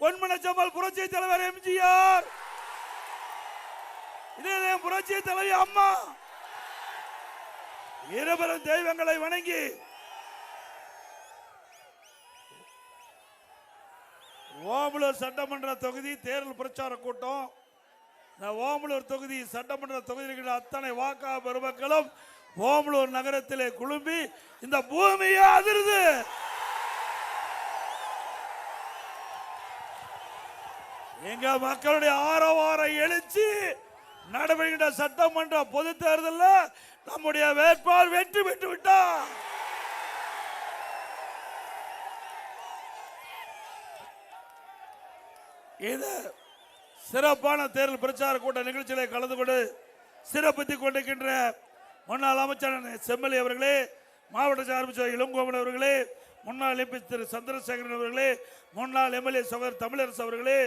பொன்மனச்சம்மல் புரட்சி தலைவர் எம்ஜிஆர், இதே புரட்சி தலைவி அம்மா இருவரும் தெய்வங்களை வணங்கி ஓமலூர் சட்டமன்ற தொகுதி தேர்தல் பிரச்சார கூட்டம். இந்த ஓமலூர் தொகுதி சட்டமன்ற தொகுதியில் அத்தனை வாக்கா பெருமக்களும் ஓமலூர் நகரத்திலே குழும்பி இந்த பூமியை அதிர்ந்து எங்க மக்களுடைய ஆரவார எழுச்சி நடைபெறுகின்ற சட்டமன்ற பொது தேர்தலில் நம்முடைய வேட்பாளர் வெற்றி பெற்று விட்டார். இது சிறப்பான தேர்தல் பிரச்சார கூட்ட நிகழ்ச்சியில கலந்து கொண்டு சிறப்பித்துக் கொண்டிருக்கின்ற முன்னாள் அமைச்சர் செம்மலி அவர்களே, மாவட்ட சார்பு இளங்கோவன் அவர்களே, முன்னாள் எம்பி திரு சந்திரசேகரன் அவர்களே, முன்னாள் எம்எல்ஏ சகோதரர் தமிழரசு அவர்களே,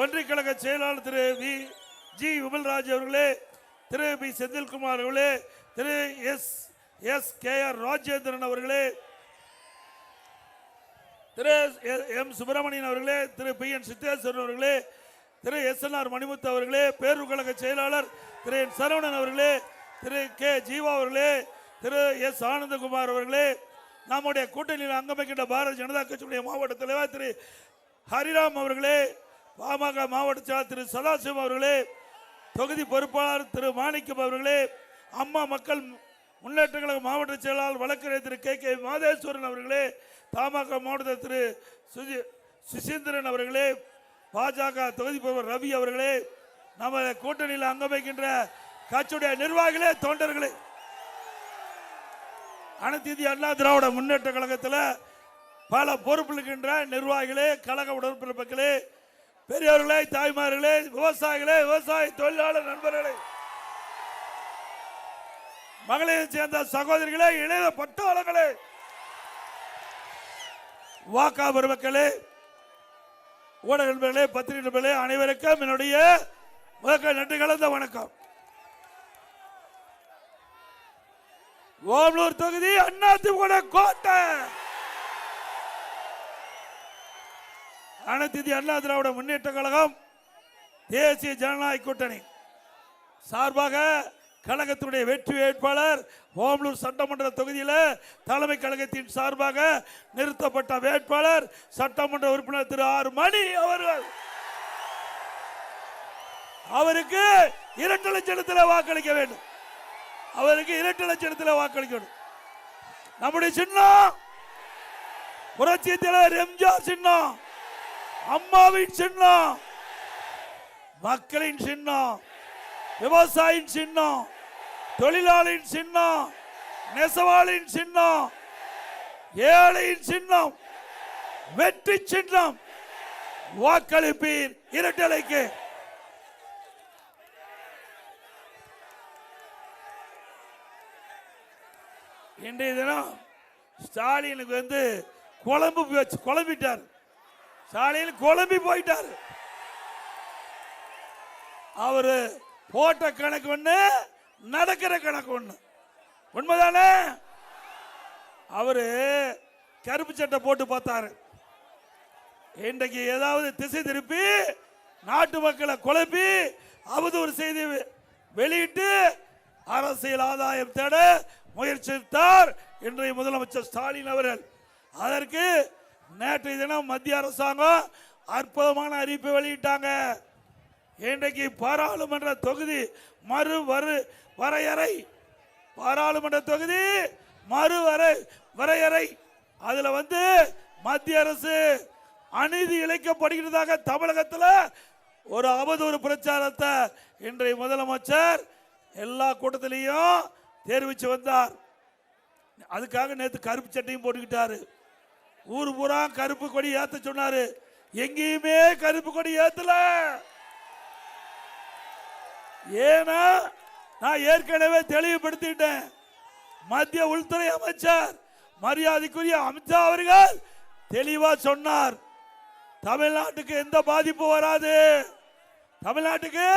ஒன்றிய கழக செயலாளர் திரு ஜி விமல்ராஜ் அவர்களே, திரு பி செந்தில்குமார் அவர்களே, திரு எஸ்.கே.ஆர். ராஜேந்திரன் அவர்களே, திரு எம் சுப்பிரமணியன் அவர்களே, திரு பி என் சித்தேஸ்வரன் அவர்களே, திரு எஸ்.என்.ஆர். மணிமுத்து அவர்களே, பேரூர் கழக செயலாளர் திரு என் சரவணன் அவர்களே, திரு கே ஜீவா அவர்களே, திரு எஸ் ஆனந்தகுமார் அவர்களே, நம்முடைய கூட்டணியில் அங்கமைக்கின்ற பாரதிய ஜனதா கட்சியுடைய மாவட்ட தலைவர் திரு ஹரிராம் அவர்களே, பாமக மாவட்ட செயலாளர் திரு சதாசிவம் அவர்களே, தொகுதி பொறுப்பாளர் திரு மாணிக்கம் அவர்களே, அம்மா மக்கள் முன்னேற்ற கழக மாவட்ட செயலாளர் வழக்கறிஞர் திரு கே மாதேஸ்வரன் அவர்களே, தமாக மாவட்ட திரு சுசீந்திரன் அவர்களே, பாஜக தொகுதி பொறுப்பாளர் ரவி அவர்களே, நம்ம கூட்டணியில் அங்கமைக்கின்ற கட்சியுடைய நிர்வாகிகளே, தொண்டர்களே, அனைத்து இந்திய அண்ணா திராவிட முன்னேற்ற கழகத்தில் பல பொறுப்பில் இருக்கின்ற நிர்வாகிகளே, கழக உடன்பிறப்புகளே, பெரியவர்களே, தாய்மார்களே, விவசாயிகளே, விவசாய தொழிலாளர் நண்பர்களே, மகளிரை சேர்ந்த சகோதரிகளே, இளைய பட்டாளங்களே, வாக்கா பெருமக்களே, ஊடக நண்பர்களே, பத்திரிகை நண்பர்களே, அனைவருக்கும் என்னுடைய நன்றி கலந்த வணக்கம். ஓமலூர் தொகுதி அதிமுக கோட்டை. அனைத்து இந்திய அண்ணா திராவிட முன்னேற்ற கழகம் தேசிய ஜனநாயக கூட்டணி சார்பாக கழகத்தினுடைய வெற்றி வேட்பாளர் ஓமலூர் சட்டமன்ற தொகுதியில் தலைமை கழகத்தின் சார்பாக நிறுத்தப்பட்ட வேட்பாளர் சட்டமன்ற உறுப்பினர் திரு ஆர் மணி அவர்கள். அவருக்கு 2 லட்சத்தில் வாக்களிக்க வேண்டும். அவருக்கு 2 லட்சத்தில் வாக்களிக்கணும். நம்முடைய சின்னம் புரட்சி தலைவர் எம்ஜிஆர் சின்னம், அம்மாவின் சின்னம், மக்களின் சின்னம், விவசாயியின் சின்னம், தொழிலாளியின் சின்னம், நெசவாளியின் சின்னம், ஏழையின் சின்னம், வெற்றி சின்னம். வாக்களிப்பீர் இரட்டலைக்கு. இன்றைய தினம் ஸ்டாலினுக்கு குழம்பிட்டார். ஸ்டாலின் குழம்பி போயிட்டார். அவரு போட்ட கணக்கு ஒண்ணு, நடக்கிற கணக்கு ஒண்ணு. உண்மைதானே? அவரு கருப்பு சட்டை போட்டு பார்த்தாரு. இன்றைக்கு ஏதாவது திசை திருப்பி நாட்டு மக்களை குழப்பி அவதூறு செய்தி வெளியிட்டு அரசியல் ஆதாயம் தேட முயற்சித்தார் இன்றைய முதலமைச்சர் ஸ்டாலின் அவர்கள். அதற்கு நேற்றைய தினம் மத்திய அரசாங்கம் அற்புதமான அறிவிப்பை வெளியிட்டாங்க. இன்றைக்கு பாராளுமன்ற தொகுதி வரையறை, பாராளுமன்ற தொகுதி வரையறை, அதுல மத்திய அரசு அநீதி இழைக்கப்படுகிறதாக தமிழகத்தில் ஒரு அவதூறு பிரச்சாரத்தை இன்றைய முதலமைச்சர் எல்லா கூட்டத்திலையும் தெரிவிச்சு வந்தார். அதுக்காக நேற்று கருப்பு சட்டையும் போட்டுக்கிட்டாரு. ஊர் பூரா கருப்பு கொடி ஏத்த சொன்னாரு. எங்கேயுமே கருப்பு கொடி ஏத்தல. ஏன்னா நான் ஏற்கனவே தெளிவுபடுத்திட்டேன். மத்திய உள்துறை அமைச்சர் மரியாதைக்குரிய அமித்ஷா அவர்கள் தெளிவா சொன்னார், தமிழ்நாட்டுக்கு எந்த பாதிப்பு வராது, தமிழ்நாட்டுக்கு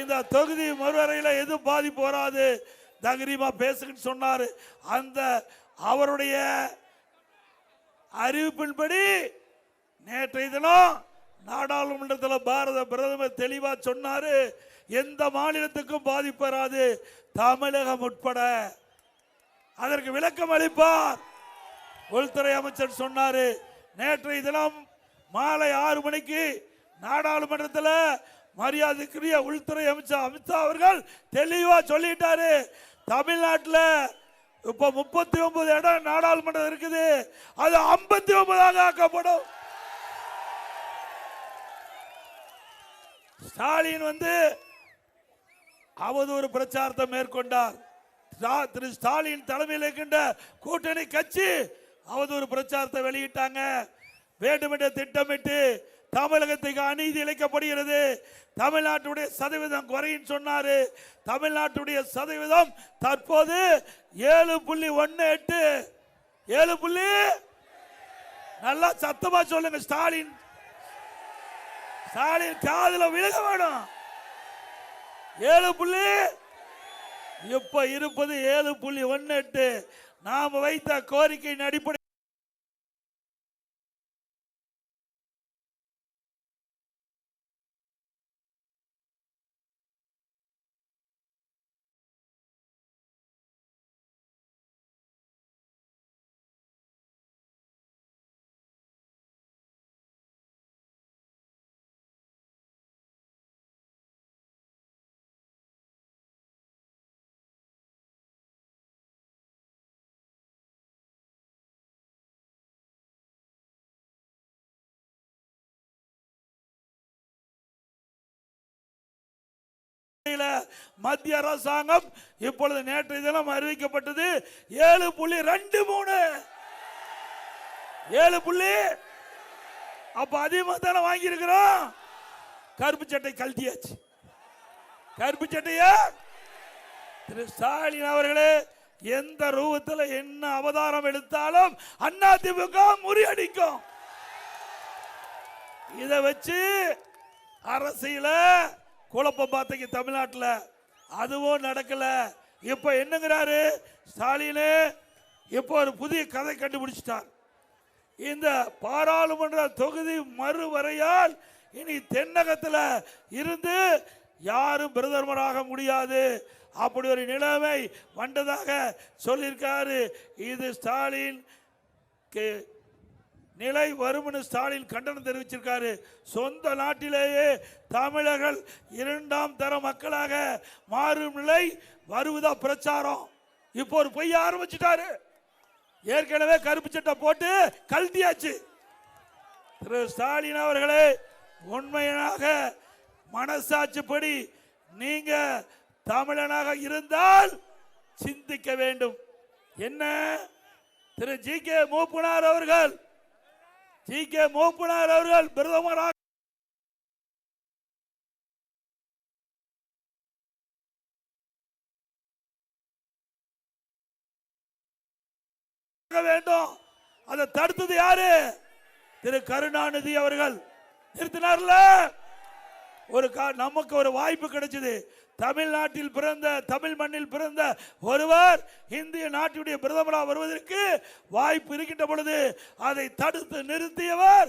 இந்த தொகுதி மறுவரையில் எதுவும் பாதிப்பு வராது, தைரியமா பேசுன்னு சொன்னாரு. அந்த அவருடைய அறிவிப்பின்படி நேற்று நேற்றைய தினம் நாடாளுமன்றத்தில் பாரத பிரதமர் தெளிவா சொன்னாரு, எந்த மாநிலத்துக்கும் பாதிப்பு வராது, தமிழகம் உட்பட. அதற்கு விளக்கம் அளிப்பார். உள்துறை அமைச்சர் சொன்னாரு, நேற்றைய தினம் மாலை 6 மணிக்கு நாடாளுமன்றத்தில் மரியாதைக்குரிய உள்துறை அமைச்சர் அமித்ஷா அவர்கள் தெளிவா சொல்லிட்டாரு, தமிழ்நாட்டில் இப்ப 39 இடம் நாடாளுமன்றம் இருக்குது, அது 59 ஆக்கப்படும். ஸ்டாலின் அவதூறு பிரச்சாரத்தை மேற்கொண்டார். திரு ஸ்டாலின் தலைமையில் இருக்கின்ற கூட்டணி கட்சி அவதூறு பிரச்சாரத்தை வெளியிட்டாங்க. வேண்டுமென்ற திட்டமிட்டு தமிழகத்துக்கு அநீதி இழைக்கப்படுகிறது, தமிழ்நாட்டுடைய சதவீதம் குறையும் சொன்னாரு. தமிழ்நாட்டுடைய சதவீதம் தற்போது 7.18. 7. நல்லா சத்தமா சொல்லுங்க. ஸ்டாலின் காதுல விழுக வேணும். 7. இப்ப இருப்பது 7.18. நாம் வைத்த கோரிக்கையின் அடிப்படை மத்திய அரசாங்கம் இப்பொழுது நேற்றைய தினம் அறிவிக்கப்பட்டது 7.23. 7. அப்ப அதிகமாக தானே வாங்கி இருக்கிறோம். கருப்பு சட்டை கழட்டியாச்சு. கருப்பு சட்டைய திரு ஸ்டாலின் அவர்களே எந்த ரூபத்தில் என்ன அவதாரம் எடுத்தாலும் அதிமுக முறியடிக்கும். இதை வச்சு அரசியல குழப்பம் பார்த்தீங்க தமிழ்நாட்டில், அதுவும் நடக்கல. இப்ப என்னங்கிறாரு ஸ்டாலின், இப்ப ஒரு புதிய கதை கண்டுபிடிச்சிட்டார். இந்த பாராளுமன்ற தொகுதி மறுவரையால் இனி தென்னகத்தில் இருந்து யாரும் பிரதமராக முடியாது, அப்படி ஒரு நிலைமை வந்ததாக சொல்லியிருக்காரு. இது ஸ்டாலின் நிலை வரும்னு ஸ்டாலின் கண்டனம் தெரிவிச்சிருக்காரு. சொந்த நாட்டிலேயே தமிழர்கள் 2ஆம் தர மக்களாக மாறும் நிலை வருவதா பிரச்சாரம். இப்போ ஒரு பொய்ய ஆரம்பிச்சுட்டாரு. ஏற்கனவே கருப்பு சட்டை போட்டு கழட்டியாச்சு. திரு ஸ்டாலின் அவர்களே, உண்மையாக மனசாட்சிப்படி நீங்க தமிழனாக இருந்தால் சிந்திக்க வேண்டும். என்ன திரு ஜி.கே. மூப்பனார் அவர்கள் பிரதமராக வேண்டும். அதை தடுத்தது யாரு? திரு கருணாநிதி அவர்கள் நிறுத்தினார்ல. நமக்கு ஒரு வாய்ப்பு கிடைச்சது. தமிழ்நாட்டில் பிறந்த, தமிழ் மண்ணில் பிறந்த ஒருவர் இந்திய நாட்டுடைய பிரதமராக வருவதற்கு வாய்ப்பு இருக்கின்ற பொழுது அதை தடுத்து நிறுத்தியவர்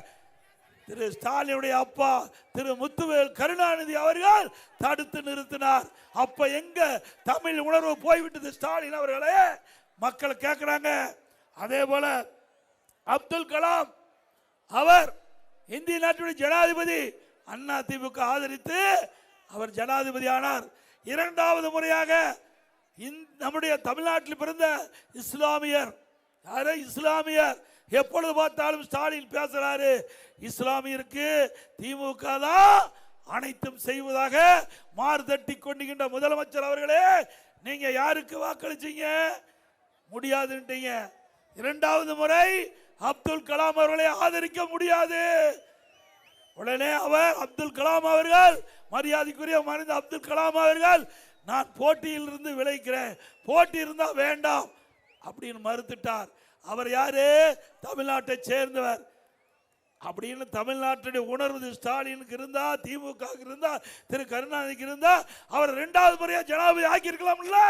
திரு ஸ்டாலினுடைய அப்பா திரு முத்துவேல் கருணாநிதி அவர்கள் தடுத்து நிறுத்தினார். அப்ப எங்க தமிழ் உணர்வு போய்விட்டது ஸ்டாலின் அவர்களே? மக்கள் கேட்கிறாங்க. அதே போல அப்துல் கலாம் அவர் இந்திய நாட்டுடைய ஜனாதிபதி, அதிமுக ஆதரித்து அவர் ஜனாதிபதி ஆனார். 2வது முறையாக நம்முடைய தமிழ்நாட்டில் பிறந்த இஸ்லாமியர், எப்பொழுது பார்த்தாலும் ஸ்டாலின் பேசுறாரு, இஸ்லாமியருக்கு திமுக தான் அனைத்தும் செய்வதாக மார்தட்டி கொண்டுகின்ற முதலமைச்சர் அவர்களே, நீங்க யாருக்கு வாக்களிச்சீங்க? முடியாதுன்றீங்க. 2வது முறை அப்துல் கலாம் அவர்களை ஆதரிக்க முடியாது. உடனே அவர் அப்துல் கலாம் அவர்கள், மரியாதைக்குரிய மனித அப்துல் கலாம் அவர்கள், நான் போட்டியில் இருந்து விளைக்கிறேன், போட்டி இருந்தா வேண்டாம் அப்படின்னு மறுத்துட்டார். அவர் யாரு? தமிழ்நாட்டை சேர்ந்தவர். அப்படின்னு தமிழ்நாட்டுடைய உணர்வு ஸ்டாலினுக்கு இருந்தா, திமுக இருந்தா, திரு கருணாநிதிக்கு இருந்தா அவர் 2வது முறையா ஜனாதிபதி ஆக்கி இருக்கலாம்ல.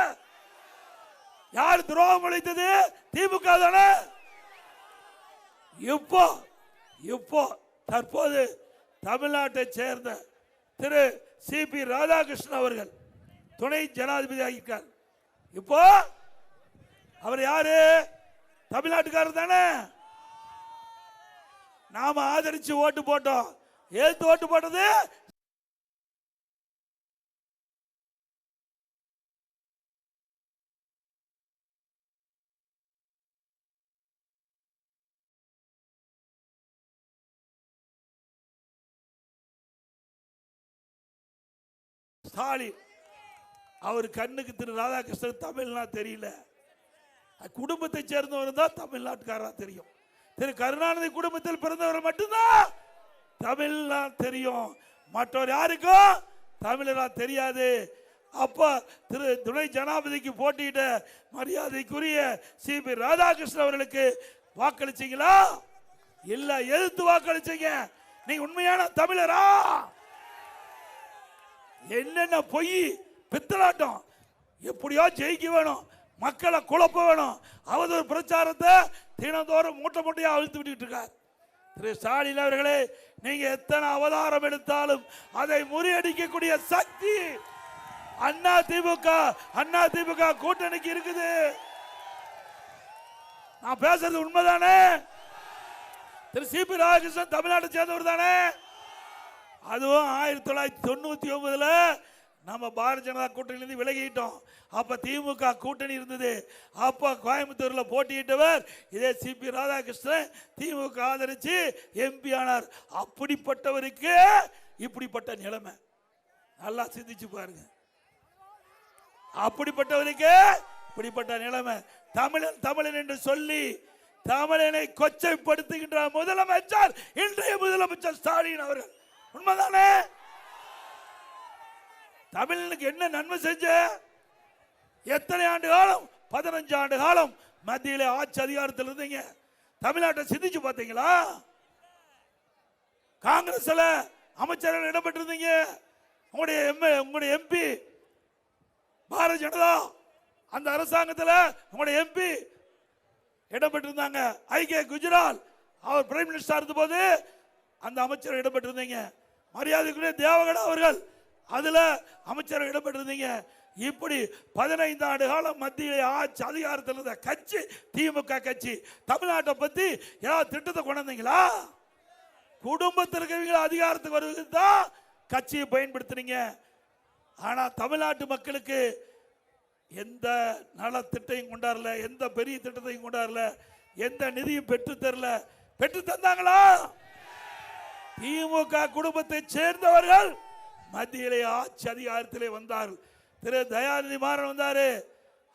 யார் துரோகம் அளித்தது? திமுக தானே. இப்போ தற்போது தமிழ்நாட்டை சேர்ந்த திரு CP ராதாகிருஷ்ணன் அவர்கள் துணை ஜனாதிபதி ஆகியிருக்கார். இப்போ அவர் யாரு? தமிழ்நாட்டுக்காரர் தானே. நாம ஆதரிச்சு ஓட்டு போட்டோம். ஏத்து ஓட்டு போட்டது ஸ்டாலின். அவர் கண்ணுக்கு திரு ராதாகிருஷ்ணன் தமிழ்னா தெரியல. குடும்பத்தை சேர்ந்தவர் தான் தமிழ்நாட்டுக்காரா தெரியும். திரு கருணாநிதி குடும்பத்தில் பிறந்தவர் மட்டும்தான் தமிழ்னா தெரியும். மற்றவர் யாருக்கும் தமிழரா தெரியாது. அப்ப திரு துணை ஜனாதிபதிக்கு போட்டியிட்ட மரியாதைக்குரிய CP ராதாகிருஷ்ணன் அவர்களுக்கு வாக்களிச்சீங்களா? இல்ல, எதிர்த்து வாக்களிச்சீங்க. நீங்க உண்மையான தமிழரா? என்னென்ன பொய் பித்தலாட்டம், எப்படியோ ஜெயிக்க வேணும், மக்களை குழப்ப வேணும், அவதூறு பிரச்சாரத்தை தினந்தோறும் மூட்டை மூட்டையா அழுத்து விட்டு இருக்கார் திரு ஸ்டாலின் அவர்களே. நீங்க எத்தனை அவதாரம் எடுத்தாலும் அதை முறியடிக்கக்கூடிய சக்தி அதிமுக கூட்டணிக்கு இருக்குது. நான் பேசுறது உண்மைதானே? திரு CP ராதாகிருஷ்ணன் தமிழ்நாட்டை சேர்ந்தவர் தானே? அதுவும் 1999 நம்ம பாரதிய ஜனதா கூட்டணியிலிருந்து விலகிட்டோம். அப்ப திமுக கூட்டணி இருந்தது. அப்ப கோயம்புத்தூர்ல போட்டியிட்டவர் இதே CP ராதாகிருஷ்ணன் திமுக ஆதரிச்சு MP ஆனார். அப்படிப்பட்டவருக்கு இப்படிப்பட்ட நிலைமை. நல்லா சிந்திச்சு பாருங்க. அப்படிப்பட்டவருக்கு இப்படிப்பட்ட நிலைமை. தமிழன் என்று சொல்லி தமிழனை கொச்சைப்படுத்துகின்ற முதலமைச்சர் இன்றைய முதலமைச்சர் ஸ்டாலின் அவர்கள். உண்மைதானே? தமிழனுக்கு என்ன நன்மை செஞ்ச? எத்தனை ஆண்டு காலம்? 15 ஆண்டு காலம் மத்தியில ஆட்சி அதிகாரத்தில் இருந்தீங்க. தமிழ்நாட்டை சிந்திச்சு பார்த்தீங்களா? காங்கிரஸ்ல அமைச்சர்கள் இடம்பெற்றிருந்தீங்க. உங்களுடைய MP பாரதிய ஜனதா அந்த அரசாங்கத்தில் உங்களுடைய MP இடம்பெற்றிருந்தாங்க. ஐகே குஜரால் அவர் பிரைம் மினிஸ்டர் இருந்த போது அந்த அமைச்சர் இடம்பெற்றிருந்தீங்க. மரியாதைக்குரிய தேவகடா அவர்கள் அதுல அமைச்சர் இடம்பெற்றிருந்தீங்க. இப்படி 15 ஆண்டு காலம் மத்தியிலே ஆட்சி அதிகாரத்தில் இருந்த கட்சி திமுக கட்சி. தமிழ்நாட்டை பத்தி ஏதாவது திட்டத்தை கொண்டு வந்தீங்களா? குடும்பத்திற்கு அதிகாரத்துக்கு வருவது தான் கட்சியை பயன்படுத்துறீங்க. ஆனா தமிழ்நாட்டு மக்களுக்கு எந்த நல திட்டையும் கொண்டாடல, எந்த பெரிய திட்டத்தையும் கொண்டாடல, எந்த நிதியும் பெற்று தரல. பெற்று தந்தாங்களா? திமுக குடும்பத்தை சேர்ந்தவர்கள் மத்தியிலே ஆட்சி அதிகாரத்திலே வந்தார்கள். திரு தயாநிதி மாறன் வந்தாரு,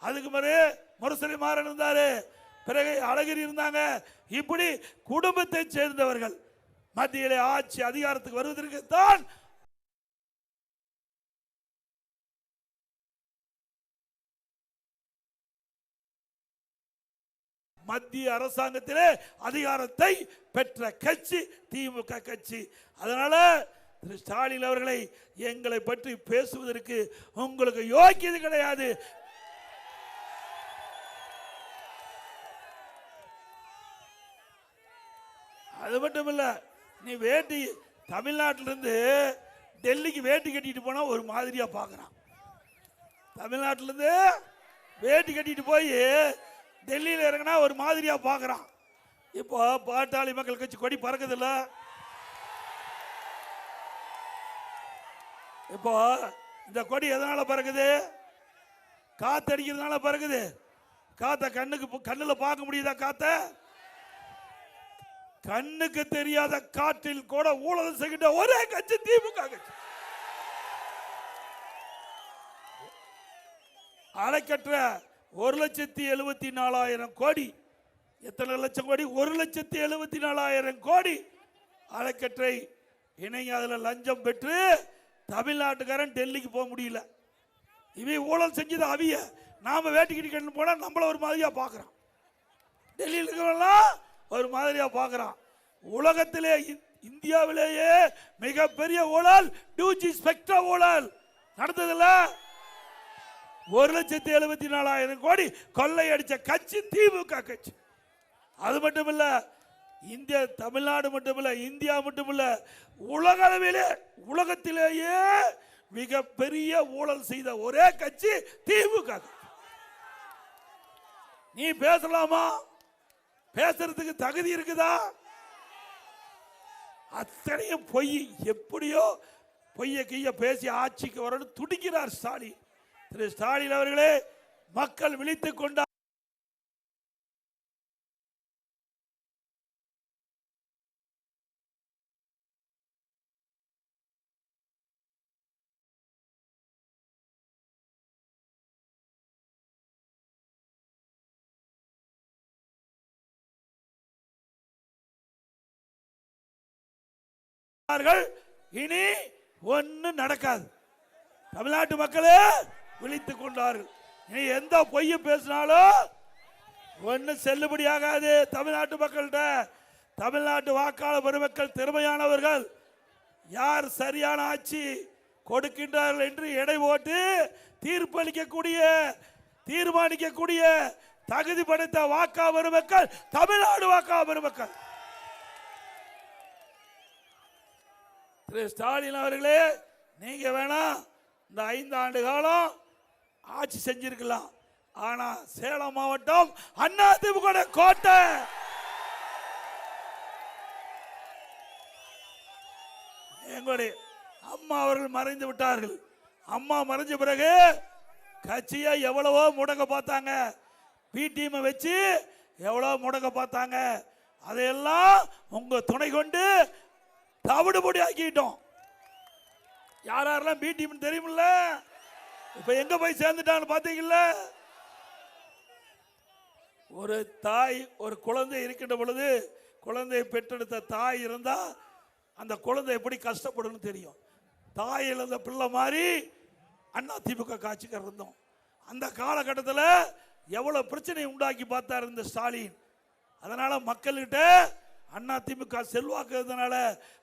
அதுக்கு முறையே முரசொலி மாறன் இருந்தாரு, பிறகு அழகிரி இருந்தாங்க. இப்படி குடும்பத்தை சேர்ந்தவர்கள் மத்தியிலே ஆட்சி அதிகாரத்துக்கு வருவதற்கு தான் மத்திய அரசாங்கத்திலே அதிகாரத்தை பெற்ற கட்சி திமுக கட்சி. அதனால திரு ஸ்டாலின் அவர்களை எங்களை பற்றி பேசுவதற்கு உங்களுக்கு யோக்கியது கிடையாது. அது மட்டும் இல்ல, நீ வேட்டி தமிழ்நாட்டிலிருந்து டெல்லிக்கு வேட்டி கட்டிட்டு போனா ஒரு மாதிரியா பாக்குறான். தமிழ்நாட்டிலிருந்து வேட்டி கட்டிட்டு போய் டெல்லியில் இறங்கினா ஒரு மாதிரியா பாக்குறான். இப்போ பாட்டாளி மக்கள் கட்சி கொடி பறக்குது இல்ல? இப்போ இந்த கொடி எதனால பறக்குது? காத்தடிக்கிறதுனால பறக்குது. காத்த கண்ணுல பார்க்க முடியுதா? காத்த கண்ணுக்கு தெரியாத காற்றில் கூட ஊழல் செய்கின்ற ஒரே கட்சி திமுக கட்சி. அணைக்கற்ற 1,74,000 கோடி. எத்தனை லட்சம் கோடி? 1,74,000 கோடி அணைக்கற்றை இணைங்க. அதுல லஞ்சம் பெற்று தமிழ்நாட்டுக்காரன் டெல்லிக்கு போக முடியல. இவ ஊழல் செஞ்சது அவிய. நாம வேட்டிக்கிட்டு கட்டு போனா நம்மள ஒரு மாதிரியா பாக்குறான். டெல்லியில் இருக்கிறவெல்லாம் ஒரு மாதிரியா பாக்குறான். உலகத்திலே இந்தியாவிலேயே மிகப்பெரிய ஊழல் 2G ஸ்பெக்ட்ரம் ஊழல் நடந்ததில்ல. 1,74,000 கோடி கொள்ளை அடிச்ச கட்சி திமுக கட்சி. அது மட்டும் இல்ல, இந்தியா தமிழ்நாடு மட்டுமில்ல, இந்தியா மட்டுமில்ல, உலக அளவிலே உலகத்திலேயே மிகப்பெரிய ஊழல் செய்த ஒரே கட்சி திமுக. நீ பேசலாமா? பேசுறதுக்கு தகுதி இருக்குதா? அத்தனையும் பொய். எப்படியோ பொய்ய கைய பேசி ஆட்சிக்கு வரணும் துடிக்கிறார் ஸ்டாலின். திரு ஸ்டாலின் அவர்களே, மக்கள் விழித்துக் கொண்டார். இனி ஒண்ணு நடக்காது. தமிழ்நாட்டு மக்களே விழித்துக் கொண்டார்கள். இனி எந்த பொய்யும் பேசினாலும் ஒண்ணு செல்லுபடியாகாது. தமிழ்நாட்டு மக்கள்கிட்ட தமிழ்நாட்டு வாக்காளர் பெருமக்கள் திறமையானவர்கள். யார் சரியான ஆட்சி கொடுக்கின்றார்கள் என்று எடை போட்டு தீர்ப்பளிக்கக்கூடிய தீர்மானிக்கக்கூடிய தகுதி படைத்த வாக்காளர் பெருமக்கள் தமிழ்நாடு வாக்காளர் பெருமக்கள். திரு ஸ்டாலின் அவர்களே, நீங்க வேணா இந்த 5 ஆண்டு காலம் ஆட்சி செஞ்சிருக்கலாம். ஆனா சேலம் மாவட்டம் அதிமுக கோட்டை. எங்களுடைய அம்மா அவர்கள் மறைந்து விட்டார்கள். அம்மா மறைஞ்ச பிறகு கட்சியை எவ்வளவோ முடக்க பார்த்தாங்க. பிடிஎம் வச்சு எவ்வளவு முடக்க பார்த்தாங்க. அதையெல்லாம் உங்க துணை கொண்டு தவிடுபடி ஆக்கிட்டோம். யாரெல்லாம் பிடிஎம் தெரியுமில்ல? இப்ப எங்க போய் சேர்ந்துட்டான்னு பாத்தீங்கல்ல? ஒரு தாய் ஒரு குழந்தை இருக்கின்ற பொழுது, குழந்தையை பெற்றெடுத்த தாய் இருந்தா அந்த குழந்தை எப்படி கஷ்டப்படும் தெரியும். தாய் இழந்த பிள்ளை மாதிரி அதிமுக காட்சிக்கு இருந்தோம். அந்த காலகட்டத்தில் எவ்வளவு பிரச்சனை உண்டாக்கி பார்த்தார் இந்த ஸ்டாலின். அதனால மக்கள்கிட்ட அதிமுக செல்வாக்கு இருந்தனால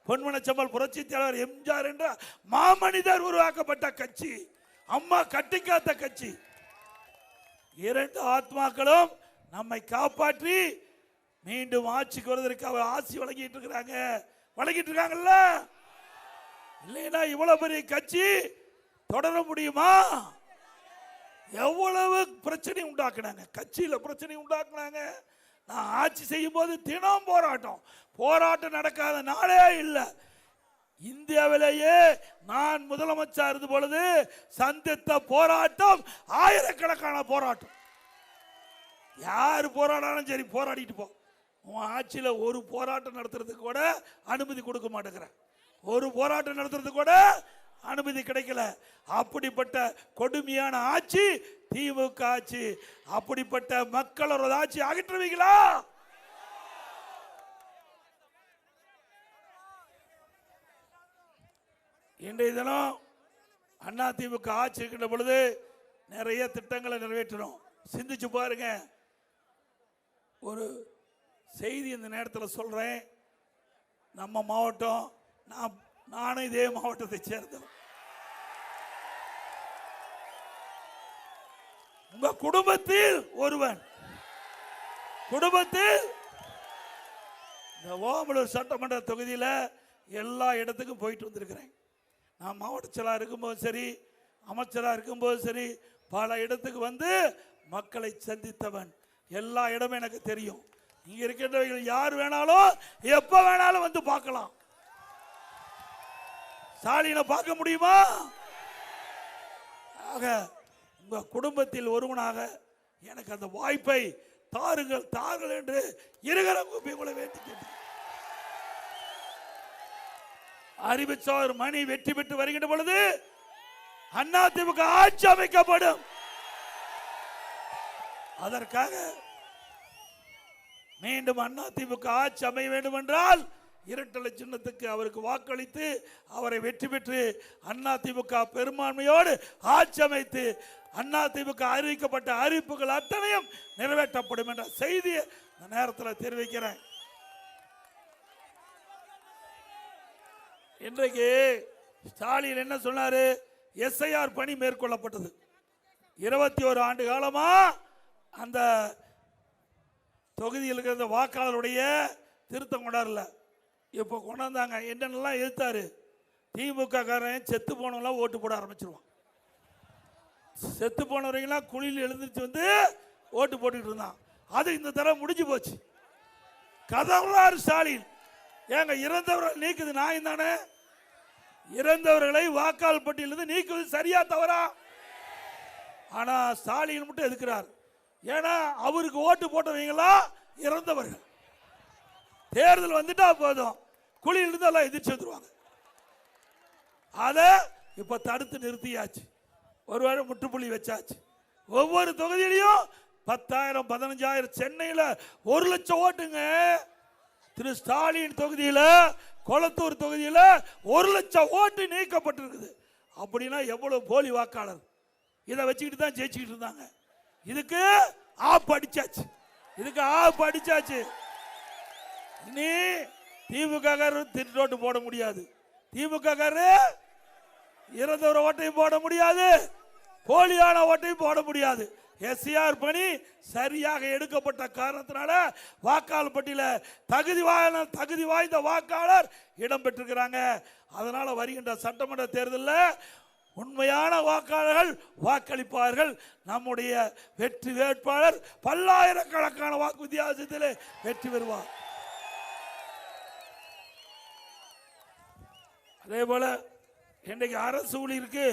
பொன்மனச்செம்மல் புரட்சி தலைவர் எம்ஜிஆர் என்ற மாமனிதர் உருவாக்கப்பட்ட கட்சி, அம்மா கட்டிக்காத்த கட்சி. 2 ஆத்மாக்களும் நம்மை காப்பாற்றி மீண்டும் ஆட்சிக்கு வருவதற்கு அவர் ஆசி வழங்கிட்டு இருக்காங்கல்ல. இல்லைன்னா இவ்வளவு பெரிய கட்சி தொடர முடியுமா? எவ்வளவு பிரச்சனை உண்டாக்குனாங்க, கட்சியில பிரச்சனை உண்டாக்குனாங்க. நான் ஆட்சி செய்யும் போது தினம் போராட்டம் நடக்காத நாளே இல்லை. இந்தியாவிலேயே நான் முதலமைச்சர் இருந்த பொழுது சந்தித்த போராட்டம் ஆயிரக்கணக்கான போராட்டம். யாரு போராடாலும் சரி போராடிட்டு போ. உன் ஆட்சியில ஒரு போராட்டம் நடத்துறதுக்கு கூட அனுமதி கொடுக்க மாட்டேங்கிறேன். ஒரு போராட்டம் நடத்துறதுக்கு கூட அனுமதி கிடைக்கல. அப்படிப்பட்ட கொடுமையான ஆட்சி திமுக ஆட்சி. அப்படிப்பட்ட மக்களோட ஆட்சி அகற்றுவீங்களா? இன்றைய தினம் அதிமுக ஆட்சி இருக்கின்ற பொழுது நிறைய திட்டங்களை நிறைவேற்றணும். சிந்திச்சு பாருங்க. ஒரு செய்தி இந்த நேரத்தில் சொல்றேன். நம்ம மாவட்டம், நானும் இதே மாவட்டத்தை சேர்ந்தவன். உங்க குடும்பத்தில் ஒருவன், குடும்பத்தில் இந்த ஓமலூர் சட்டமன்ற தொகுதியில் எல்லா இடத்துக்கும் போயிட்டு வந்திருக்கிறேன். நான் மாவட்ட செயலாளர் இருக்கும்போது சரி, அமைச்சராக இருக்கும்போது சரி, பல இடத்துக்கு வந்து மக்களை சந்தித்தவன். எல்லா இடமும் எனக்கு தெரியும். இங்க இருக்கின்றவர்கள் யார் வேணாலும் எப்ப வேணாலும் வந்து பார்க்கலாம். ஸ்டாலினை பார்க்க முடியுமா? ஆக உங்க குடும்பத்தில் ஒருவனாக எனக்கு அந்த வாய்ப்பை தாருங்கள் என்று இருகரம் கூப்பி உங்களை வேண்டி கேட்டேன். அறிவிச்சவர் மணி வெற்றி பெற்று வருகின்ற பொழுது அதிமுக ஆட்சி அமைக்கப்படும். அதற்காக மீண்டும் அதிமுக ஆட்சி அமைய வேண்டும் என்றால் இரட்டலை சின்னத்துக்கு அவருக்கு வாக்களித்து அவரை வெற்றி பெற்று அதிமுக பெரும்பான்மையோடு ஆட்சி அமைத்து அதிமுக அறிவிக்கப்பட்ட அறிவிப்புகள் அத்தனையும் நிறைவேற்றப்படும் என்ற செய்தியை இந்த நேரத்தில் தெரிவிக்கிறேன். இன்றைக்கு ஸ்டாலின் என்ன சொன்னாரு? எஸ்ஐஆர் பணி மேற்கொள்ளப்பட்டது. 21 ஆண்டு காலமா அந்த தொகுதியில் இருக்கிற வாக்காளருடைய திருத்தம் கொண்டாடல. இப்போ கொண்டாந்தாங்க. என்னென்னலாம் எதிர்த்தாரு? திமுக காரன் செத்து போனவங்களாம் ஓட்டு போட ஆரம்பிச்சிருவான். செத்து போனவர்களாம் குழியில் எழுந்திருச்சு வந்து ஓட்டு போட்டுக்கிட்டு இருந்தான். அது இந்த தடவை முடிஞ்சு போச்சு. கதவுறார் ஸ்டாலின். ஏங்க இறந்தவர்கள் நீக்குது நியாயம் தானே? இறந்தவர்களை வாக்காளர் பட்டியலிருந்து நீக்குவது சரியா தவறா? ஆனா ஸ்டாலின் மட்டும் எதுக்குறார்? ஏன்னா அவருக்கு ஓட்டு போட்டவங்களா இறந்தவர்கள். தேர்தல் வந்துட்டா போதும் குழியிலிருந்து எல்லாம் எதிர்த்து வந்துருவாங்க. அதை இப்ப தடுத்து நிறுத்தியாச்சு. ஒருவேளை முற்றுப்புள்ளி வச்சாச்சு. ஒவ்வொரு தொகுதியிலையும் 10,000 15,000. சென்னையில் 1 லட்சம் ஓட்டுங்க. திரு ஸ்டாலின் தொகுதியில், கொளத்தூர் தொகுதியில் 1 லட்சம் ஓட்டு நீக்கப்பட்டிருக்குது. அப்படின்னா எவ்வளவு போலி வாக்காளர். இதை வச்சுக்கிட்டு தான் ஜெயிச்சுக்கிட்டு இருந்தாங்க. இதுக்கு ஆப் அடிச்சாச்சு. இனி திமுக திருட்டு போட முடியாது. திமுக இறந்தவர ஓட்டையும் போட முடியாது, போலியான ஓட்டையும் போட முடியாது. எஸ்ஆர் பணி சரியாக எடுக்கப்பட்ட காரணத்தினால வாக்காளர் பட்டியலில் தகுதி வாய்ந்த வாக்காளர் இடம் பெற்றிருக்கிறாங்க. அதனால வருகின்ற சட்டமன்ற தேர்தலில் உண்மையான வாக்காளர்கள் வாக்களிப்பார்கள். நம்முடைய வெற்றி வேட்பாளர் பல்லாயிரக்கணக்கான வாக்கு வித்தியாசத்தில் வெற்றி பெறுவார். அதே போல இன்றைக்கு அரசு ஊழியருக்கு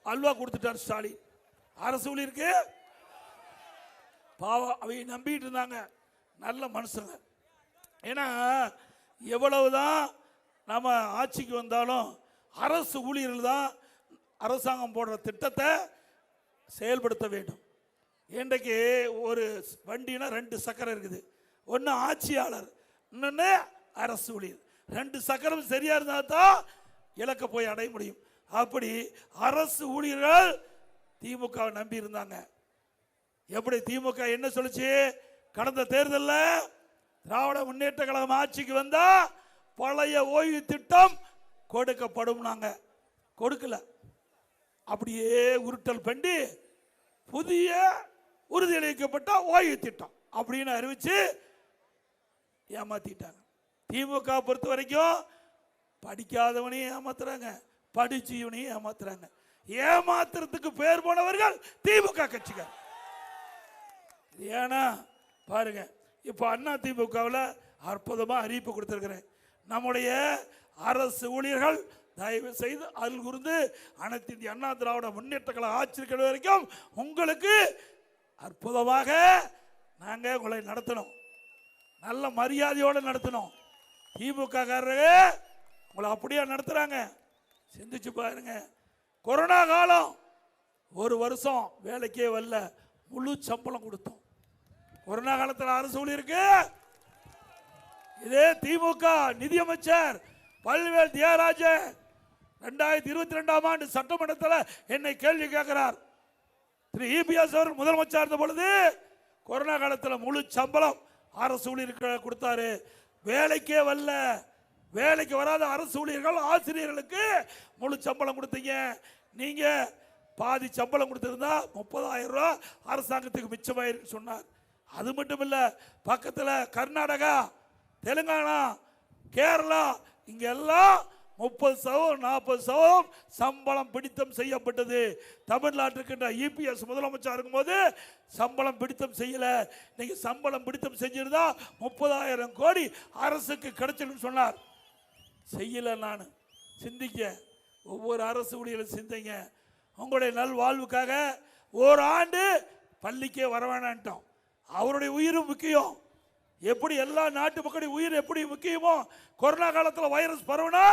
அல்வா கொடுத்துட்டார் ஸ்டாலின். அரசு ஊழியருக்கு பாவம், அவங்க நம்பிட்டு இருந்தாங்க. நல்ல மனுஷங்க. ஏன்னா எவ்வளவுதான் நம்ம ஆட்சிக்கு வந்தாலும் அரசு ஊழியர்கள் தான் அரசாங்கம் போடுற திட்டத்தை செயல்படுத்த வேண்டும். இன்றைக்கு ஒரு வண்டினா 2 சக்கரம் இருக்குது. ஒன்று ஆட்சியாளர், இன்னொன்று அரசு ஊழியர். 2 சக்கரம் சரியா இருந்தால் தான் இலக்க போய் அடைய முடியும். அப்படி அரசு ஊழியர்கள் திமுக நம்பி இருந்தாங்க. எப்படி திமுக என்ன சொல்லுச்சு? கடந்த தேர்தலில் திராவிட முன்னேற்ற கழகம் ஆட்சிக்கு வந்தா பழைய ஓய்வு திட்டம் கொடுக்கப்படும். நாங்க கொடுக்கல. அப்படியே உருட்டல் பண்ணி புதிய உறுதியளிக்கப்பட்ட ஓய்வு திட்டம் அப்படின்னு அறிவிச்சு ஏமாத்திட்டாங்க. திமுக பொறுத்த வரைக்கும் படிக்காதவனையும் ஏமாத்துறாங்க, படிச்சவனையும் ஏமாத்துறாங்க. ஏமாத்துறதுக்கு பேர் போனவர்கள் திமுக கட்சிகள். ஏன்னா பாருங்க, இப்ப அண்ணா திமுகவில் அற்புதமா அறிவிப்பு கொடுத்திருக்கிறேன். நம்முடைய அரசு ஊழியர்கள் தயவு செய்து அதில் கூர்ந்து அனைத்து இந்திய அண்ணா திராவிட முன்னேற்ற கழக ஆட்சி இருக்கிற வரைக்கும் உங்களுக்கு அற்புதமாக நாங்கள் உங்களை நடத்தணும், நல்ல மரியாதையோடு நடத்தணும். திமுக காரங்க உங்களை அப்படியே நடத்துறாங்க. சிந்திச்சு பாருங்க. கொரோனா காலம் 1 வருஷம் வேலைக்கே வரல, முழு சம்பளம் கொடுத்தோம். கொரோனா காலத்தில் அரசு ஊழியருக்கு இதே திமுக நிதியமைச்சர் பல்வேல் தியாகராஜன் 2022ஆம் ஆண்டு சட்டமன்றத்தில் என்னை கேள்வி கேட்கிறார். திரு இபிஎஸ் அவர் முதலமைச்சர் இருந்த பொழுது கொரோனா காலத்தில் முழு சம்பளம் அரசு ஊழியருக்கு கொடுத்தாரு. வேலைக்கே வரல, வேலைக்கு வராத அரசு ஊழியர்கள் ஆசிரியர்களுக்கு முழு சம்பளம் கொடுத்தீங்க. நீங்க பாதி சம்பளம் கொடுத்திருந்தா 30,000 ரூபாய் அரசாங்கத்துக்கு மிச்சமாயிருக்கு சொன்னார். அது மட்டும் இல்ல, பக்கத்தில் கர்நாடகா, தெலுங்கானா, கேரளா இங்க எல்லாம் 30% 40% சம்பளம் பிடித்தம் செய்யப்பட்டது. தமிழ்நாட்டிற்கு இபிஎஸ் முதலமைச்சர் இருக்கும்போது சம்பளம் பிடித்தம் செய்யல. நீங்க சம்பளம் பிடித்தம் செஞ்சிருந்தா 30,000 கோடி அரசுக்கு கிடைச்சிடும் சொன்னார். செய்யல. நான் சிந்திக்க, ஒவ்வொரு அரசு ஊழியர்களும் சிந்திங்க. உங்களுடைய நல்வாழ்வுக்காக ஓராண்டு பள்ளிக்கே வர வேணான்ட்டோம். அவருடைய உயிரும் முக்கியம். எப்படி எல்லா நாட்டு மக்களுடைய உயிர் எப்படி முக்கியமோ, கொரோனா காலத்தில் வைரஸ் பரவனா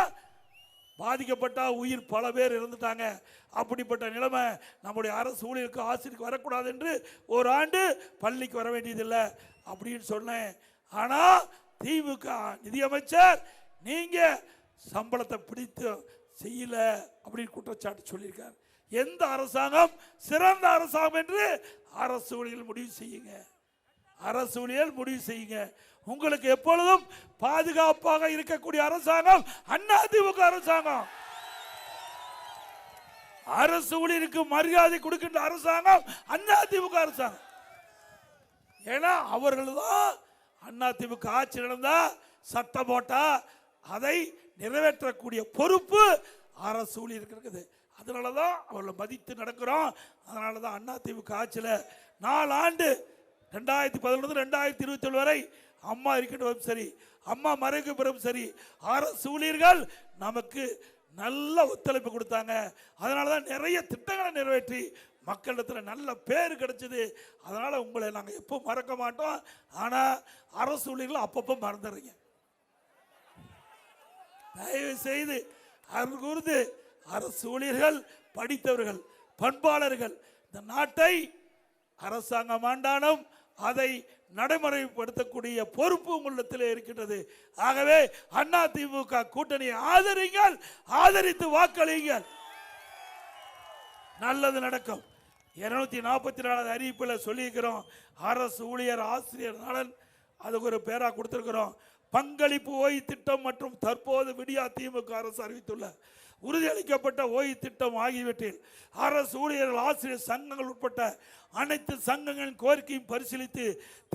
பாதிக்கப்பட்ட உயிர் பல பேர் இருந்துட்டாங்க. அப்படிப்பட்ட நிலைமை நம்முடைய அரசு ஊழியருக்கு ஆசிரியருக்கு வரக்கூடாது என்று ஒரு ஆண்டு பள்ளிக்கு வர வேண்டியதில்லை அப்படின்னு சொன்னேன். ஆனா திமுக நிதியமைச்சர் நீங்க சம்பளத்தை பிடித்து செய்யல அப்படின்னு குற்றச்சாட்டு சொல்லியிருக்கார். எந்த அரசாங்கம் சிறந்த அரசாங்கம் என்று அரசு ஊழியர்கள் முடிவு செய்யுங்க. அரசு ஊழியர்கள் முடிவு செய்யுங்க. உங்களுக்கு எப்பொழுதும் பாதுகாப்பாக இருக்கக்கூடிய அரசாங்கம் அதிமுக அரசாங்கம். அரசு ஊழியருக்கு மரியாதை கொடுக்கின்ற அரசாங்கம் அதிமுக அரசாங்கம். ஏன்னா அவர்கள் தான் அதிமுக ஆட்சி நடந்தா சட்டம் போட்டா அதை நிறைவேற்றக்கூடிய பொறுப்பு அரசு ஊழியருக்கு இருக்குது. அதனாலதான் அவர்களை மதித்து நடக்கிறோம். அதனாலதான் அதிமுக ஆட்சியில் 4 ஆண்டு 2011 2027 வரை அம்மா இருக்கட்டும் சரி, அம்மா மறைவுக்கு பிறகு சரி, அரசு ஊழியர்கள் நமக்கு நல்ல ஒத்துழைப்பு கொடுத்தாங்க. அதனாலதான் நிறைய திட்டங்களை நிறைவேற்றி மக்களிடத்தில் நல்ல பேர் கிடைச்சது. அதனால உங்களை நாங்கள் எப்போ மறக்க மாட்டோம். ஆனா அரசு ஊழியர்கள் அப்பப்போ மறந்துடுறீங்க. தயவு செய்து அருள் கூர்ந்து அரசு ஊழியர்கள் படித்தவர்கள், பண்பாளர்கள், இந்த நாட்டை அரசாங்கம் ஆண்டாலும் அதை நடைமுறைப்படுத்தக்கூடிய பொறுப்பு உங்களிடத்தில் இருக்கின்றது. ஆகவே அதிமுக கூட்டணியை ஆதரிங்கள், ஆதரித்து வாக்களியுங்கள். நல்லது நடக்கும். 244 அறிவிப்பில் சொல்லியிருக்கிறோம். அரசு ஊழியர் ஆசிரியர் நலன் அதுக்கு ஒரு பேரா கொடுத்திருக்கிறோம். பங்களிப்பு ஓய்வு திட்டம் மற்றும் தற்போது விடியா திமுக அரசு அறிவித்துள்ள உறுதியளிக்கப்பட்ட ஓய்வு திட்டம் ஆகியவற்றில் அரசு ஊழியர்கள் ஆசிரியர் சங்கங்கள் உட்பட்ட அனைத்து சங்கங்களின் கோரிக்கையும் பரிசீலித்து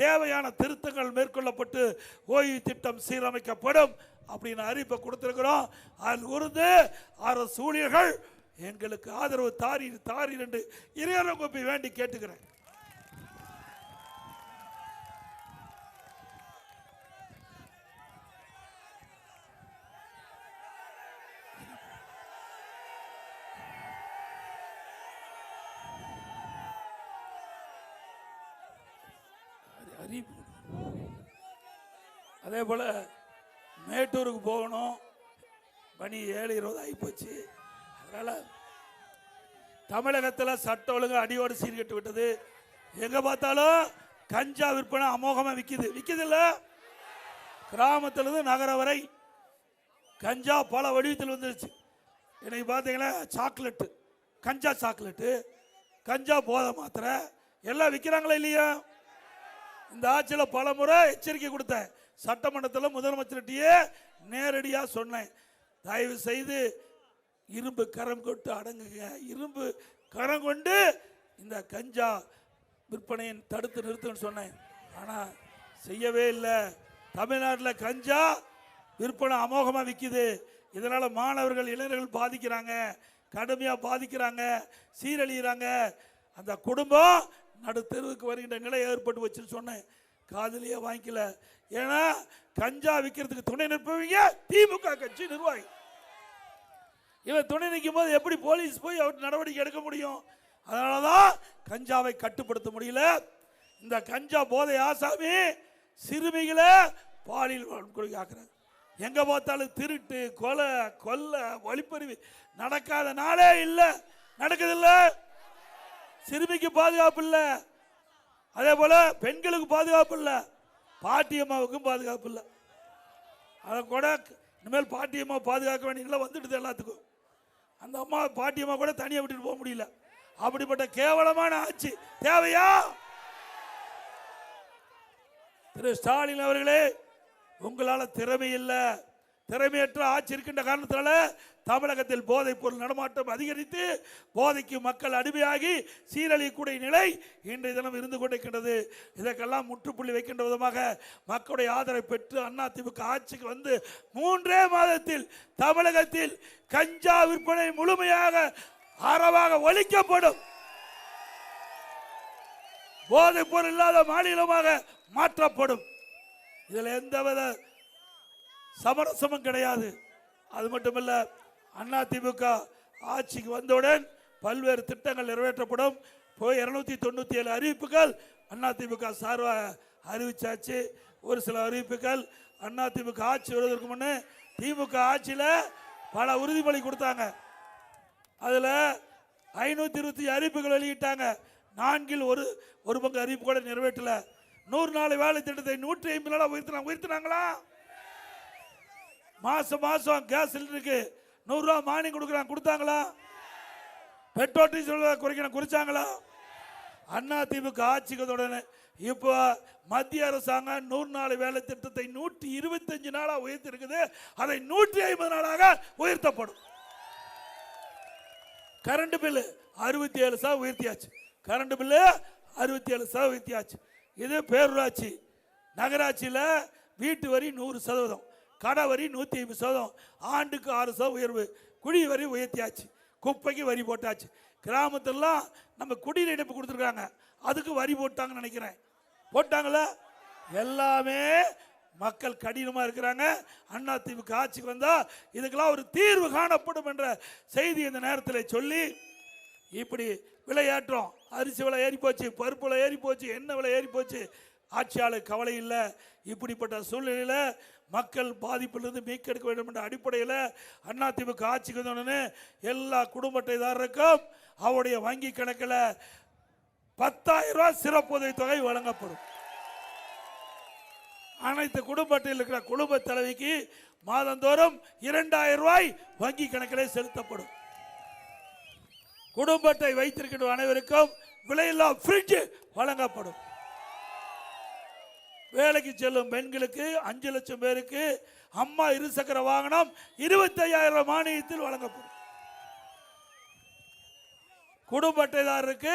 தேவையான திருத்தங்கள் மேற்கொள்ளப்பட்டு ஓய்வு திட்டம் சீரமைக்கப்படும் அப்படின்னு அறிவிப்பை கொடுத்திருக்கிறோம். அதில் இருந்து அரசு ஊழியர்கள் எங்களுக்கு ஆதரவு தாரி என்று இறையரங்கோப்பை வேண்டி கேட்டுக்கிறேன். அதே போல மேட்டூருக்கு போகணும், மணி 7:20 ஆகிப்போச்சு. அதனால தமிழகத்தில் சட்ட ஒழுங்கு அடியோடு சீர்கெட்டு விட்டது. எங்க பார்த்தாலும் கஞ்சா விற்பனை அமோகமா விக்குது இல்ல. கிராமத்திலிருந்து நகர வரை கஞ்சா பல வடிவத்தில் வந்துருச்சு. இன்னைக்கு பார்த்தீங்கன்னா சாக்லேட்டு, கஞ்சா சாக்லேட்டு, கஞ்சா போதை மாத்திரை எல்லாம் விற்கிறாங்களா இல்லையா? இந்த ஆட்சியில் பல முறை எச்சரிக்கை கொடுத்தேன். சட்டமன்றத்தில் முதலமைச்சர்கிட்டயே நேரடியாக சொன்னேன், தயவு செய்து இரும்பு கரம் கொண்டு அடங்குங்க, இரும்பு கரம் கொண்டு இந்த கஞ்சா விற்பனையை தடுத்து நிறுத்துன்னு சொன்னேன். ஆனால் செய்யவே இல்லை. தமிழ்நாட்டில் கஞ்சா விற்பனை அமோகமாக விற்கிது. இதனால் மாணவர்கள், இளைஞர்கள் பாதிக்கிறாங்க, கடுமையாக பாதிக்கிறாங்க, சீரழிகிறாங்க. அந்த குடும்பம் நடு தெருவுக்கு வருகின்ற நிலை ஏற்பட்டு வச்சுன்னு சொன்னேன். காதலியே வாங்கிக்கல. ஏன்னா கஞ்சா விற்கிறதுக்கு துணை நிற்பவங்க திமுக கட்சி நிர்வாகி. இவன் துணை நிற்கும் போது எப்படி போலீஸ் போய் அவர் நடவடிக்கை எடுக்க முடியும்? அதனாலதான் கஞ்சாவை கட்டுப்படுத்த முடியல. இந்த கஞ்சா போதை ஆசாமி சிறுமிகளை பாலியல் வன்கொடுமை ஆக்குறாங்க. எங்க பார்த்தாலும் திருட்டு, கொலை, வழிப்பறிவு நடக்காத நாளே இல்லை. நடக்குதில்ல. சிறுமிக்கு பாதுகாப்பு இல்லை, அதே போல பெண்களுக்கு பாதுகாப்பு இல்லை, பாட்டியம்மாவுக்கும் பாதுகாப்பு இல்லை. அதை கூட இனிமேல் பாட்டியம்மா பாதுகாக்க வேண்டியதுல வந்துடுது எல்லாத்துக்கும். அந்த அம்மா பாட்டியம்மா கூட தனியாக விட்டுட்டு போக முடியல. அப்படிப்பட்ட கேவலமான ஆட்சி தேவையா? திரு ஸ்டாலின் அவர்களே, உங்களால் திறமை இல்லை, திறமையற்ற ஆட்சி இருக்கின்ற காரணத்தினால தமிழகத்தில் போதைப் பொருள் நடமாட்டம் அதிகரித்து போதைக்கு மக்கள் அடிமையாகி சீரழியக்கூடிய நிலை இன்றைய தினம் இருந்து கொண்டிருக்கின்றது. இதற்கெல்லாம் முற்றுப்புள்ளி வைக்கின்ற விதமாக மக்களுடைய ஆதரவை பெற்று அதிமுக ஆட்சிக்கு வந்து 3 மாதத்தில் தமிழகத்தில் கஞ்சா விற்பனை முழுமையாக அறவாக ஒழிக்கப்படும். போதைப் பொருள் இல்லாத மாநிலமாக மாற்றப்படும். இதில் எந்தவித சமரசமும் கிடையாது. அது மட்டுமல்ல, அதிமுக ஆட்சிக்கு வந்தவுடன் பல்வேறு திட்டங்கள் நிறைவேற்றப்படும். 297 அறிவிப்புகள் அதிமுக சார்பாக அறிவிச்சாச்சு. ஒரு சில அறிவிப்புகள் அதிமுக ஆட்சி வருவதற்கு முன்னே திமுக ஆட்சியில் பல உறுதிமொழி கொடுத்தாங்க. அதில் 525 அறிவிப்புகள் வெளியிட்டாங்க. 4 ஒரு பங்கு அறிவிப்பு கூட நிறைவேற்றல. 100 நாள் வேலை திட்டத்தை 150 நாளா உயர்த்தினாங்களா? மாசம் கேஸ் சிலிண்டருக்கு 100 ரூபா மானியம் கொடுத்தாங்களா? Petrol diesel குறைச்சாங்களா? அதிமுக ஆட்சிக்கு இப்போ மத்திய அரசாங்கம் 100 நாள் வேலை திட்டத்தை 125 நாளா உயர்த்தி இருக்குது. அதை 150 நாளாக உயர்த்தப்படும். கரண்ட் பில்லு 67% உயர்த்தியாச்சு. கரண்ட் பில்லு 67% உயர்த்தியாச்சு. இது பேரூராட்சி. நகராட்சியில் வீட்டு வரி 100%, கடை வரி 150%, ஆண்டுக்கு 6% உயர்வு, குடி வரி உயர்த்தியாச்சு, குப்பைக்கு வரி போட்டாச்சு. கிராமத்திலாம் நம்ம குடிநீர் இணைப்பு கொடுத்துருக்காங்க, அதுக்கு வரி போட்டாங்கன்னு நினைக்கிறேன். போட்டாங்களா? எல்லாமே மக்கள் கடினமாக இருக்கிறாங்க. அதிமுக ஆட்சிக்கு வந்தா இதுக்கெல்லாம் ஒரு தீர்வு காணப்படும் என்ற செய்தி இந்த நேரத்தில் சொல்லி, இப்படி விலையேற்றம், அரிசி விலை ஏறி போச்சு, பருப்பு விலை ஏறி போச்சு, எண்ணெய் விலை ஏறி போச்சு, ஆட்சியாளர் கவலை இல்லை. இப்படிப்பட்ட சூழ்நிலையில் மக்கள் பாதிப்பிலிருந்து மீட்டெடுக்க வேண்டும் என்ற அடிப்படையில் அதிமுக ஆட்சிக்கு வந்தோடனே எல்லா குடும்ப அட்டைதாரருக்கும் அவருடைய வங்கி கணக்கில் 10,000 ரூபாய் சிறப்பு உதவி தொகை வழங்கப்படும். அனைத்து குடும்ப அட்டையில் இருக்கிற குடும்ப தலைவிக்கு மாதந்தோறும் 2,000 ரூபாய் வங்கி கணக்கிலே செலுத்தப்படும். குடும்ப அட்டை வைத்திருக்கின்ற அனைவருக்கும் விலையில்லா ஃப்ரிட்ஜ் வழங்கப்படும். வேலைக்கு செல்லும் பெண்களுக்கு 5 லட்சம் பேருக்கு அம்மா இருசக்கர வாகனம் 25,000 மானியத்தில் வழங்கப்படும். குடும்ப அட்டைதாரருக்கு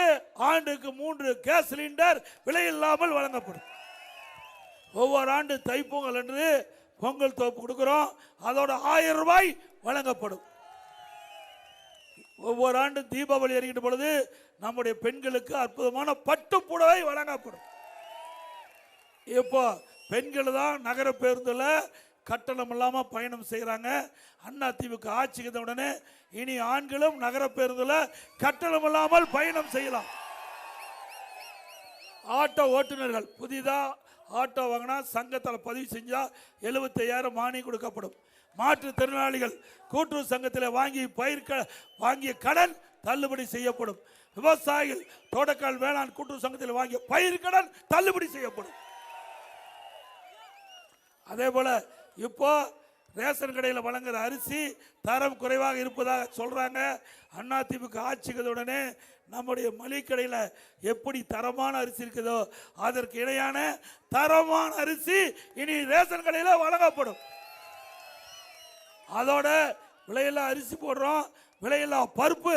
ஆண்டுக்கு 3 கேஸ் சிலிண்டர் விலையில்லாமல் வழங்கப்படும். ஒவ்வொரு ஆண்டு தைப்பொங்கல் என்று பொங்கல் தோப்பு கொடுக்கிறோம், அதோட 1000 ரூபாய் வழங்கப்படும். ஒவ்வொரு ஆண்டு தீபாவளி அறிகின்ற பொழுது நம்முடைய பெண்களுக்கு அற்புதமான பட்டு புடவை வழங்கப்படும். இப்போ பெண்கள் தான் நகர பேருந்துல கட்டணம் இல்லாம பயணம் செய்யறாங்க. அதிமுக ஆட்சிக்கு உடனே இனி ஆண்களும் நகர பேருந்துல கட்டணம் இல்லாமல் பயணம் செய்யலாம். ஆட்டோ ஓட்டுநர்கள் புதிதா ஆட்டோ வாங்கினா சங்கத்தில் பதிவு செஞ்சா 75,000 மானியம் கொடுக்கப்படும். மாற்றுத்திறனாளிகள் கூட்டுறவு சங்கத்தில் வாங்கிய கடன் தள்ளுபடி செய்யப்படும். விவசாயிகள் தோட்டக்கால் வேளாண் கூட்டுறவு சங்கத்தில் வாங்கிய பயிர் கடன் தள்ளுபடி செய்யப்படும். அதே போல இப்போ ரேஷன் கடையில் வழங்குற அரிசி தரம் குறைவாக இருப்பதாக சொல்றாங்க. அதிமுக ஆட்சிக்கு உடனே நம்முடைய மளிகை கடையில் எப்படி தரமான அரிசி இருக்குதோ அதற்கு இணையான தரமான அரிசி இனி ரேஷன் கடையில் வழங்கப்படும். அதோட விலையில்லா அரிசி போடுறோம், விலையில்லா பருப்பு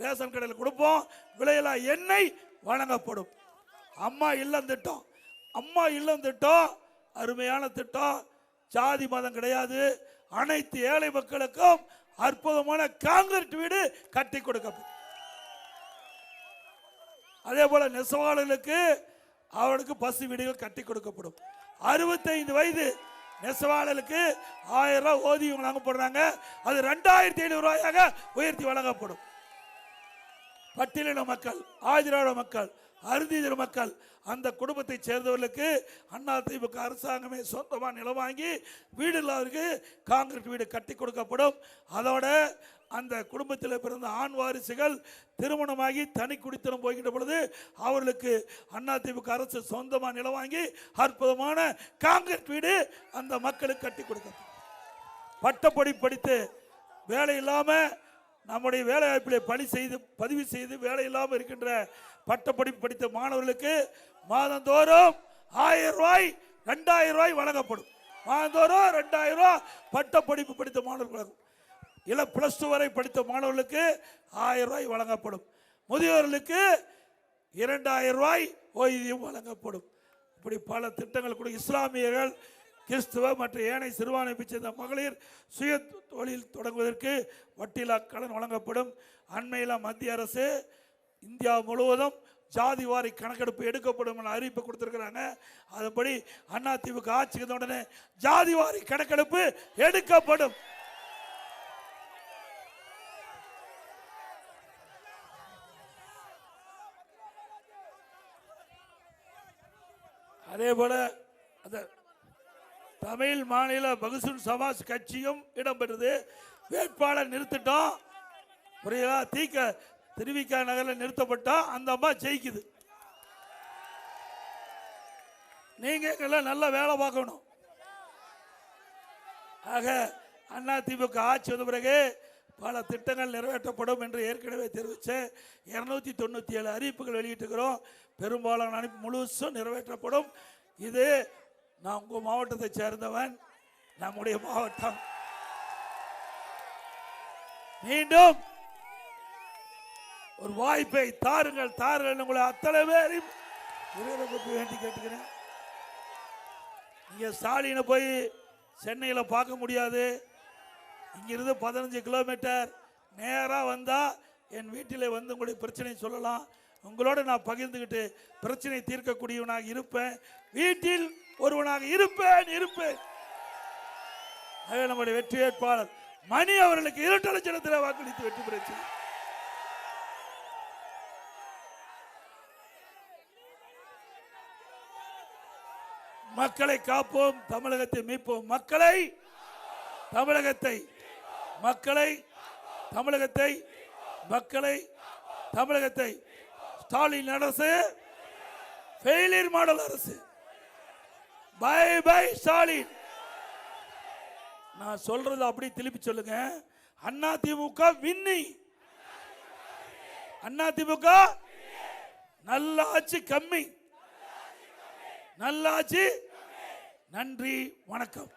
ரேஷன் கடையில் கொடுப்போம், விலையில்லா எண்ணெய் வழங்கப்படும். அம்மா இல்லம் திட்டம், அம்மா இல்லம் திட்டம் அருமையான திட்டம். ஜாதி மதம் கிடையாது, அனைத்து ஏழை மக்களுக்கும் அற்புதமான காங்கிரீட் வீடு கட்டி கொடுக்கப்படும். அதே போல நெசவாளர்களுக்கு அவர்களுக்கு பசு வீடுகள் கட்டி கொடுக்கப்படும். 65 வயது நெசவாளர்களுக்கு 1000 ரூபாய் ஓய்வூதியம் வழங்கப்படுறாங்க, அது 2,500 ரூபாயாக உயர்த்தி வழங்கப்படும். பட்டியலின மக்கள், ஆதிராவிட மக்கள், அருந்ததியர் மக்கள் அந்த குடும்பத்தை சேர்ந்தவர்களுக்கு அதிமுக அரசாங்கமே சொந்தமாக நிலம் வாங்கி வீடு இல்லாதவருக்கு காங்கிரீட் வீடு கட்டி கொடுக்கப்படும். அதோட அந்த குடும்பத்தில் பிறந்த ஆண் வாரிசுகள் திருமணமாகி தனி குடித்தனம் போய்கின்ற பொழுது அவர்களுக்கு அதிமுக அரசு சொந்தமாக நிலம் வாங்கி அற்புதமான காங்கிரீட் வீடு அந்த மக்களுக்கு கட்டி கொடுக்கப்படும். பட்டப்படி படித்து வேலை இல்லாமல் நம்முடைய வேலை வாய்ப்பிலே பதிவு செய்து வேலை இல்லாமல் இருக்கின்ற பட்டப்படிப்பு படித்த மாணவர்களுக்கு மாதந்தோறும் 1000 ரூபாய் 2,000 ரூபாய் வழங்கப்படும். மாதந்தோறும் 2,000 ரூபாய் பட்டப்படிப்பு படித்த மாணவர்கள், +2 வரை படித்த மாணவர்களுக்கு 1000 ரூபாய் வழங்கப்படும். முதியோர்களுக்கு 2,000 ரூபாய் ஓய்வூதியம் வழங்கப்படும். இப்படி பல திட்டங்கள் கூட இஸ்லாமியர்கள், கிறிஸ்துவ மற்றும் ஏனைய சிறுபான்மை சேர்ந்த மகளிர் சுய தொழில் தொடங்குவதற்கு வட்டியில்லா கடன் வழங்கப்படும். அண்மையில் மத்திய அரசு இந்தியா முழுவதும் ஜாதி வாரி கணக்கெடுப்பு எடுக்கப்படும் என அறிவிப்பு கொடுத்திருக்கிறாங்க. அதன்படி அதிமுக ஆட்சிக்கு உடனே ஜாதி வாரி கணக்கெடுப்பு எடுக்கப்படும். அதே போல தமிழ் மாநில பகுஜன் சமாஜ் கட்சியும் இடம்பெற்றது. வேட்பாளர் நிறுத்திட்டோம், புரியுதா? திருவிக நகரில் நிறுத்தப்பட்டோம், அந்த அம்மா ஜெயிக்குது. நீங்க நல்ல வேலை பார்க்கணும். ஆக அதிமுக ஆட்சி வந்த பிறகு பல திட்டங்கள் நிறைவேற்றப்படும் என்று ஏற்கனவே தெரிவித்தேன். 297 அறிவிப்புகள் வெளியிட்டிருக்கிறோம். பெரும்பாலான அறிவிப்பு முழுசும் நிறைவேற்றப்படும். இது நான் உங்க மாவட்டத்தை சேர்ந்தவன், நம்முடைய மாவட்டம். மீண்டும் ஒரு வாய்ப்பை தாருங்கள் உங்களை அத்தனை பேரையும் வேண்டி கேட்டுக்கிறேன். இங்கே ஸ்டாலினை போய் சென்னையில் பார்க்க முடியாது. இங்கிருந்து 15 கிலோமீட்டர் நேராக வந்தால் என் வீட்டில் வந்து உங்களுடைய பிரச்சனை சொல்லலாம். உங்களோட நான் பகிர்ந்துக்கிட்டு பிரச்சனை தீர்க்கக்கூடியவனாக இருப்பேன். வீட்டில் ஒருவனாக இருப்பேன். நம்முடைய வெற்றி வேட்பாளர் மணி அவர்களுக்கு 2 லட்சத்தில் வாக்களித்து வெற்றி பெற்று மக்களை காப்போம், தமிழகத்தை மீட்போம். தமிழகத்தை ஸ்டாலின் அரசு ஃபெயிலியர் மாடல் அரசு. பை ஸ்டாலின். நான் சொல்றது அப்படி திருப்பி சொல்லுங்க. அதிமுக வின்னி. அதிமுக நல்ல ஆட்சி கம்மி. நன்றி, வணக்கம்.